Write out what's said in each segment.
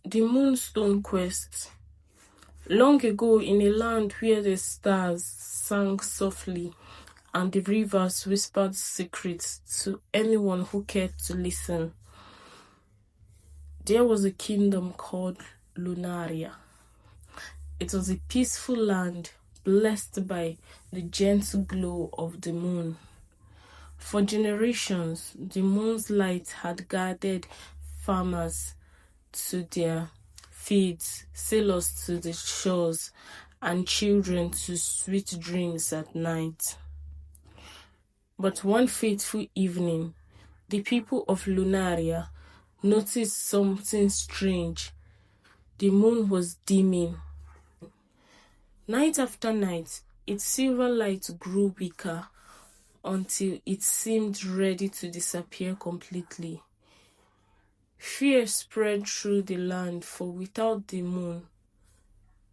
The Moonstone Quest. Long ago, in a land where the stars sang softly and the rivers whispered secrets to anyone who cared to listen, there was a kingdom called Lunaria. It was a peaceful land blessed by the gentle glow of the moon. For generations, the moon's light had guided farmers to their fields, sailors to the shores, and children to sweet dreams at night. But one fateful evening, the people of Lunaria noticed something strange. The moon was dimming. Night after night, its silver light grew weaker until it seemed ready to disappear completely. Fear spread through the land, for without the moon,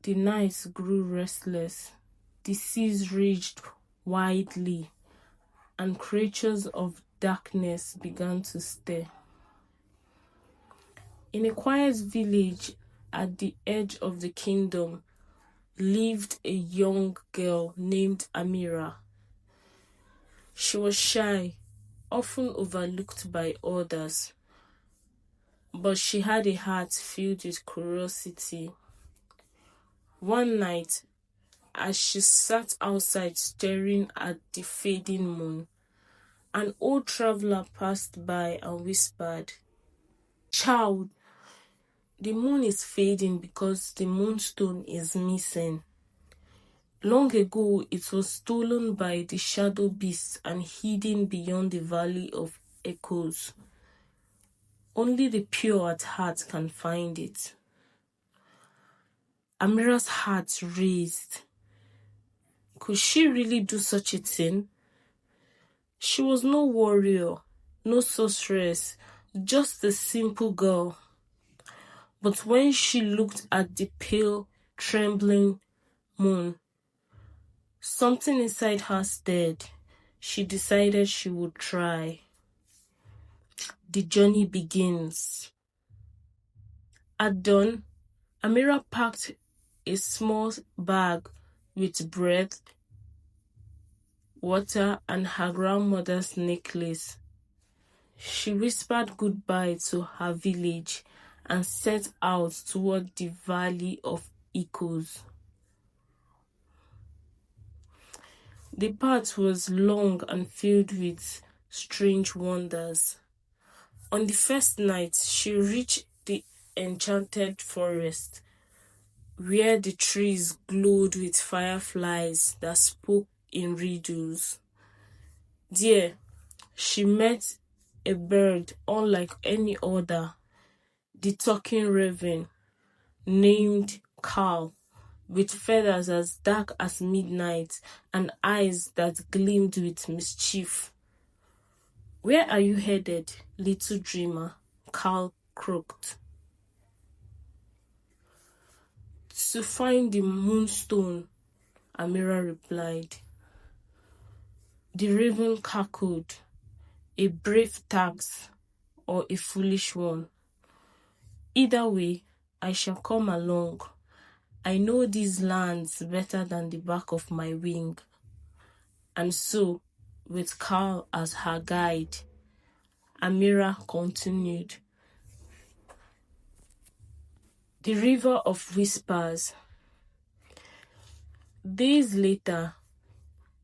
the nights grew restless, the seas raged wildly, and creatures of darkness began to stir. In a quiet village at the edge of the kingdom lived a young girl named Amira. She was shy, often overlooked by others, but she had a heart filled with curiosity. One night, as she sat outside staring at the fading moon, an old traveler passed by and whispered, "Child, the moon is fading because the moonstone is missing. Long ago, it was stolen by the shadow beasts and hidden beyond the valley of echoes. Only the pure at heart can find it." Amira's heart raised. Could she really do such a thing? She was no warrior, no sorceress, just a simple girl. But when she looked at the pale, trembling moon, something inside her stirred. She decided she would try. The journey begins. At dawn, Amira packed a small bag with bread, water, and her grandmother's necklace. She whispered goodbye to her village and set out toward the valley of echoes. The path was long and filled with strange wonders. On the first night, she reached the enchanted forest, where the trees glowed with fireflies that spoke in riddles. There, she met a bird unlike any other, the talking raven, named Carl, with feathers as dark as midnight and eyes that gleamed with mischief. "Where are you headed, little dreamer?" Carl croaked. "To find the Moonstone," Amira replied. The raven cackled, "A brave task or a foolish one. Either way, I shall come along. I know these lands better than the back of my wing." And so, with Carl as her guide, Amira continued. The River of Whispers. Days later,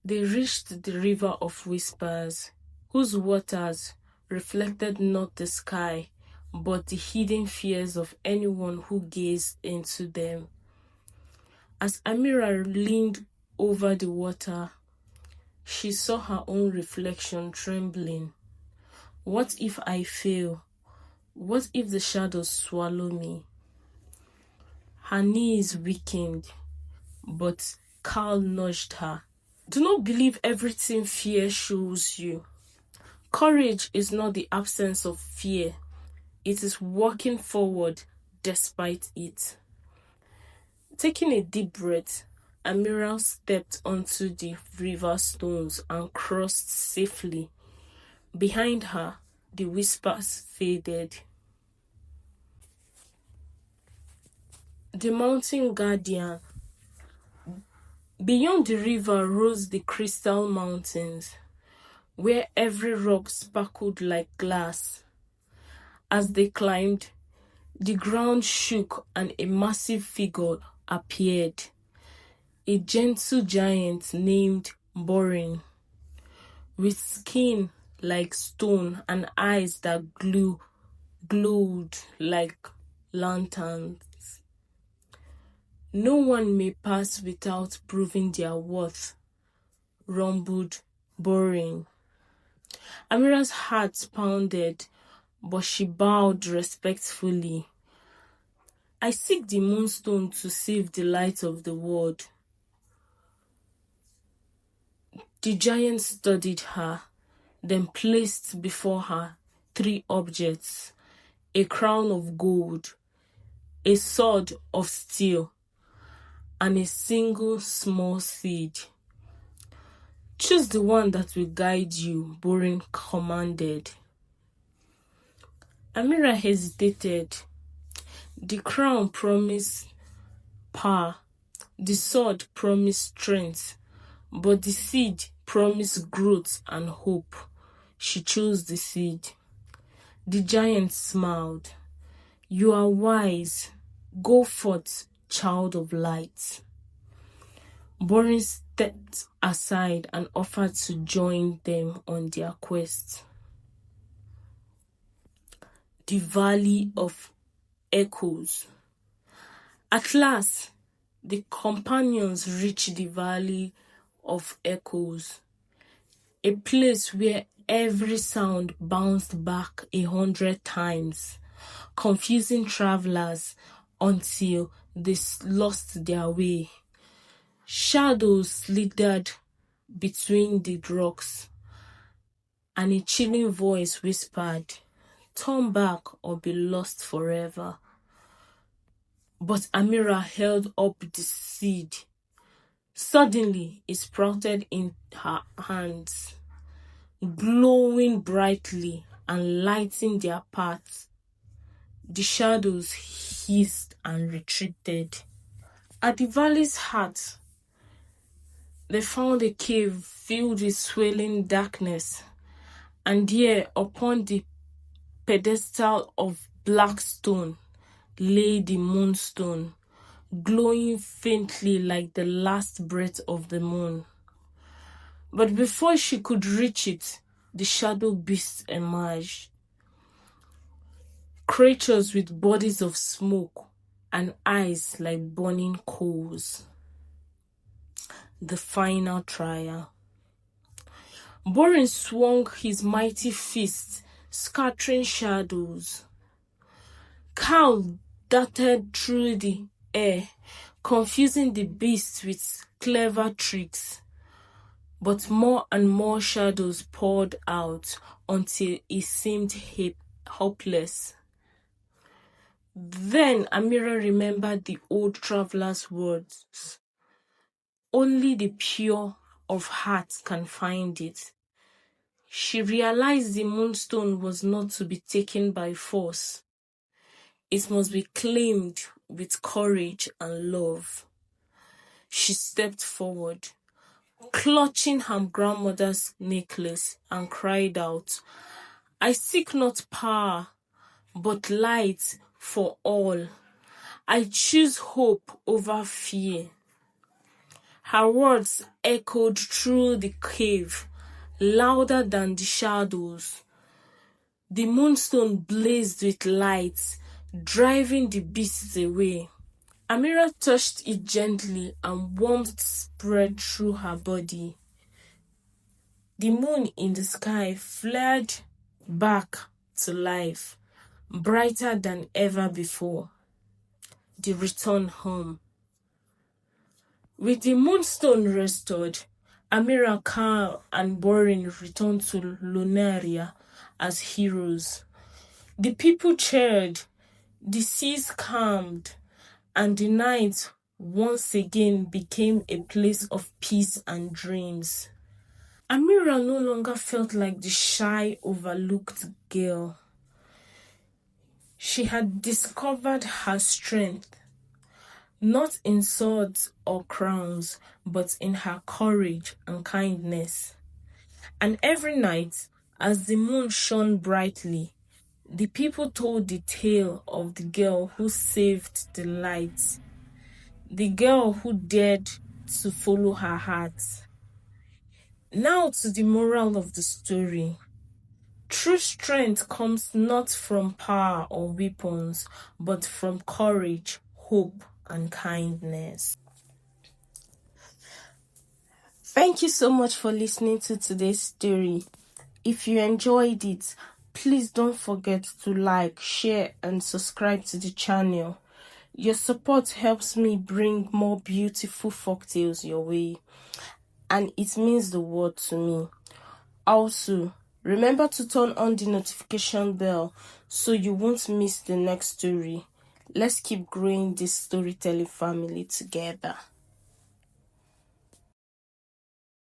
they reached the River of Whispers, whose waters reflected not the sky, but the hidden fears of anyone who gazed into them. As Amira leaned over the water, she saw her own reflection trembling. What if I fail? What if the shadows swallow me? Her knees weakened, but Carl nudged her. "Do not believe everything fear shows you. Courage is not the absence of fear. It is walking forward despite it." Taking a deep breath, Amira stepped onto the river stones and crossed safely. Behind her, the whispers faded. The mountain guardian. Beyond the river rose the crystal mountains, where every rock sparkled like glass. As they climbed, the ground shook and a massive figure appeared, a gentle giant named Borin, with skin like stone and eyes that glowed like lanterns. No one may pass without proving their worth, rumbled Borin. Amira's heart pounded, but she bowed respectfully. I seek the Moonstone to save the light of the world. The giant studied her, then placed before her 3 objects: a crown of gold, a sword of steel, and a single small seed. Choose the one that will guide you, Borin commanded. Amira hesitated. The crown promised power, the sword promised strength, but the seed promised growth and hope. She chose the seed. The giant smiled. You are wise. Go forth, child of light. Borin stepped aside and offered to join them on their quest. The Valley of Echoes. At last, the companions reached the Valley of Echoes, a place where every sound bounced back 100 times, confusing travelers until they lost their way. Shadows slithered between the rocks, and a chilling voice whispered, "Turn back or be lost forever." But Amira held up the seed. Suddenly, it sprouted in her hands, glowing brightly and lighting their path. The shadows hissed and retreated. At the valley's heart, they found a cave filled with swirling darkness, and there, upon the pedestal of black stone, lay the Moonstone, glowing faintly like the last breath of the moon. But before she could reach it, the shadow beasts emerged. Creatures with bodies of smoke and eyes like burning coals. The final trial. Borin swung his mighty fist, scattering shadows. Cal darted through the air, confusing the beasts with clever tricks. But more and more shadows poured out until it seemed hopeless. Then Amira remembered the old traveler's words. Only the pure of heart can find it. She realized the Moonstone was not to be taken by force. It must be claimed with courage and love. She stepped forward, clutching her grandmother's necklace, and cried out, "I seek not power, but light for all. I choose hope over fear." Her words echoed through the cave, louder than the shadows. The Moonstone blazed with light, driving the beasts away. Amira touched it gently, and warmth spread through her body. The moon in the sky flared back to life, brighter than ever before. The return home. With the Moonstone restored, Amira, Cal, and Borin returned to Lunaria as heroes. The people cheered, the seas calmed, and the night once again became a place of peace and dreams. Amira no longer felt like the shy, overlooked girl. She had discovered her strength, not in swords or crowns, but in her courage and kindness. And every night, as the moon shone brightly, the people told the tale of the girl who saved the light, the girl who dared to follow her heart. Now to the moral of the story. True strength comes not from power or weapons, but from courage, hope, and kindness. Thank you so much for listening to today's story. If you enjoyed it, please don't forget to like, share, and subscribe to the channel. Your support helps me bring more beautiful folktales your way, and it means the world to me. Also, remember to turn on the notification bell so you won't miss the next story. Let's keep growing this storytelling family together.